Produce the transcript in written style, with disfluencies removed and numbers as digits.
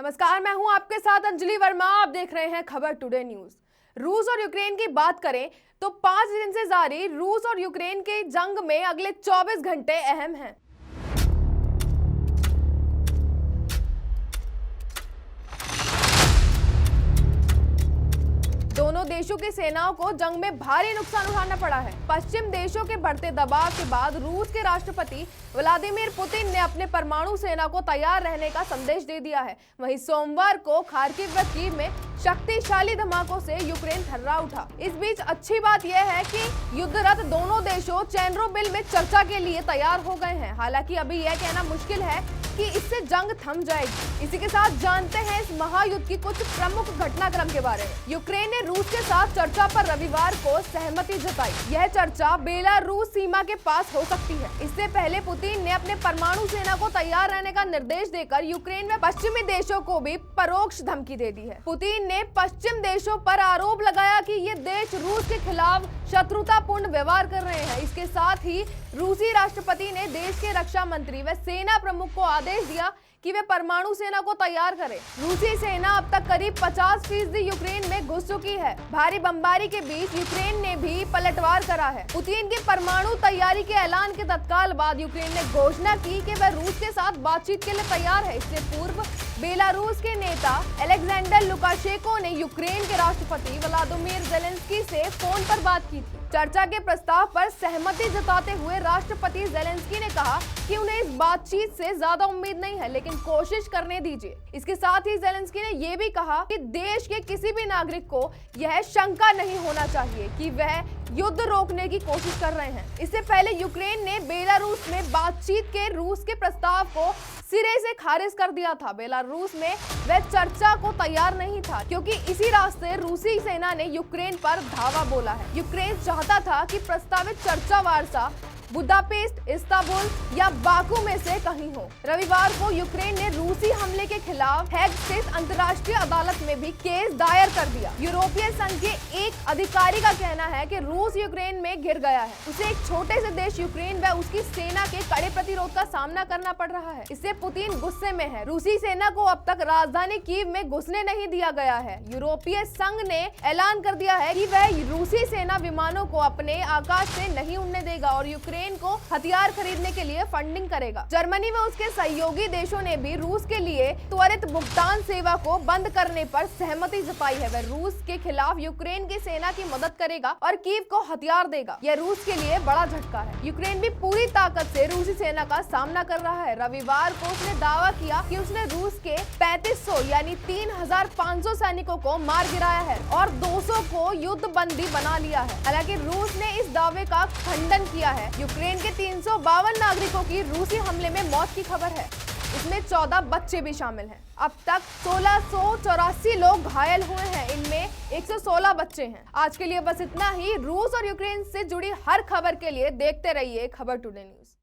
नमस्कार, मैं हूं आपके साथ अंजलि वर्मा। आप देख रहे हैं खबर टुडे न्यूज। रूस और यूक्रेन की बात करें तो 5 दिन से जारी रूस और यूक्रेन के जंग में अगले 24 घंटे अहम हैं। दोनों देशों की सेनाओं को जंग में भारी नुकसान उठाना पड़ा है। पश्चिम देशों के बढ़ते दबाव के बाद रूस के राष्ट्रपति व्लादिमीर पुतिन ने अपने परमाणु सेना को तैयार रहने का संदेश दे दिया है। वहीं सोमवार को खार्किव व कीव में शक्तिशाली धमाकों से यूक्रेन थर्रा उठा। इस बीच अच्छी बात यह है कि युद्धरत दोनों देशों चेर्नोबिल में चर्चा के लिए तैयार हो गए हैं। हालांकि अभी यह कहना मुश्किल है कि इससे जंग थम जाएगी। इसी के साथ जानते हैं इस महायुद्ध की कुछ प्रमुख घटनाक्रम के बारे में। यूक्रेन ने रूस के साथ चर्चा पर रविवार को सहमति जताई। यह चर्चा बेलारूस सीमा के पास हो सकती है। इससे पहले पुतिन ने अपने परमाणु सेना को तैयार रहने का निर्देश देकर यूक्रेन में पश्चिमी देशों को भी परोक्ष धमकी दे दी है। पुतिन ने पश्चिम देशों पर आरोप लगाया कि ये देश रूस के खिलाफ शत्रुतापूर्ण व्यवहार कर रहे हैं। इसके साथ ही रूसी राष्ट्रपति ने देश के रक्षा मंत्री व सेना प्रमुख को आदेश दिया कि वे परमाणु सेना को तैयार करें। रूसी सेना अब तक करीब 50% यूक्रेन में घुस चुकी है। भारी बमबारी के बीच यूक्रेन ने भी पलटवार करा है। पुतिन के परमाणु तैयारी के ऐलान के तत्काल बाद यूक्रेन ने घोषणा की कि वह रूस के साथ बातचीत के लिए तैयार है। इससे पूर्व बेलारूस के नेता अलेक्जेंडर लुकाशेंको ने यूक्रेन के राष्ट्रपति व्लादिमीर ज़ेलेंस्की से फोन पर बात की थी। चर्चा के प्रस्ताव पर सहमति जताते हुए राष्ट्रपति ज़ेलेंस्की ने कहा कि उन्हें इस बातचीत से ज्यादा उम्मीद नहीं है, लेकिन कोशिश करने दीजिए। इसके साथ ही ज़ेलेंस्की ने यह भी कहा कि देश के किसी भी नागरिक को यह शंका नहीं होना चाहिए कि वह युद्ध रोकने की कोशिश कर रहे हैं। इससे पहले यूक्रेन ने बेलारूस में बातचीत के रूस के प्रस्ताव को सिरे से खारिज कर दिया था। बेलारूस में वह चर्चा को तैयार नहीं था क्योंकि इसी रास्ते रूसी सेना ने यूक्रेन पर धावा बोला है। यूक्रेन चाहता था कि प्रस्तावित चर्चा वार्ता बुदापेस्ट, इस्तांबुल या बाकू में से कहीं हो। रविवार को यूक्रेन ने रूसी हमले के खिलाफ हेग स्थित अंतर्राष्ट्रीय अदालत में भी केस दायर कर दिया। यूरोपीय संघ के एक अधिकारी का कहना है कि रूस यूक्रेन में घिर गया है। उसे एक छोटे से देश यूक्रेन व उसकी सेना के कड़े प्रतिरोध का सामना करना पड़ रहा है। इससे पुतिन गुस्से में है। रूसी सेना को अब तक राजधानी कीव में घुसने नहीं दिया गया है। यूरोपीय संघ ने ऐलान कर दिया है कि वह रूसी सेना विमानों को अपने आकाश से नहीं उड़ने देगा और यूक्रेन को हथियार खरीदने के लिए फंडिंग करेगा। जर्मनी व उसके सहयोगी देशों ने भी रूस के लिए त्वरित भुगतान सेवा को बंद करने पर सहमति जताई है। वह रूस के खिलाफ यूक्रेन की सेना की मदद करेगा और कीव को हथियार देगा। यह रूस के लिए बड़ा झटका है। यूक्रेन भी पूरी ताकत से रूसी सेना का सामना कर रहा है। रविवार को उसने दावा किया कि उसने रूस के 3500 यानी 3500 सैनिकों को मार गिराया है और 200 को युद्ध बंदी बना लिया है। हालांकि रूस ने इस दावे का खंडन किया है। यूक्रेन के 352 नागरिकों की रूसी हमले में मौत की खबर है। इसमें 14 बच्चे भी शामिल हैं। अब तक 1684 लोग घायल हुए हैं। इनमें 116 बच्चे हैं। आज के लिए बस इतना ही। रूस और यूक्रेन से जुड़ी हर खबर के लिए देखते रहिए खबर टुडे न्यूज।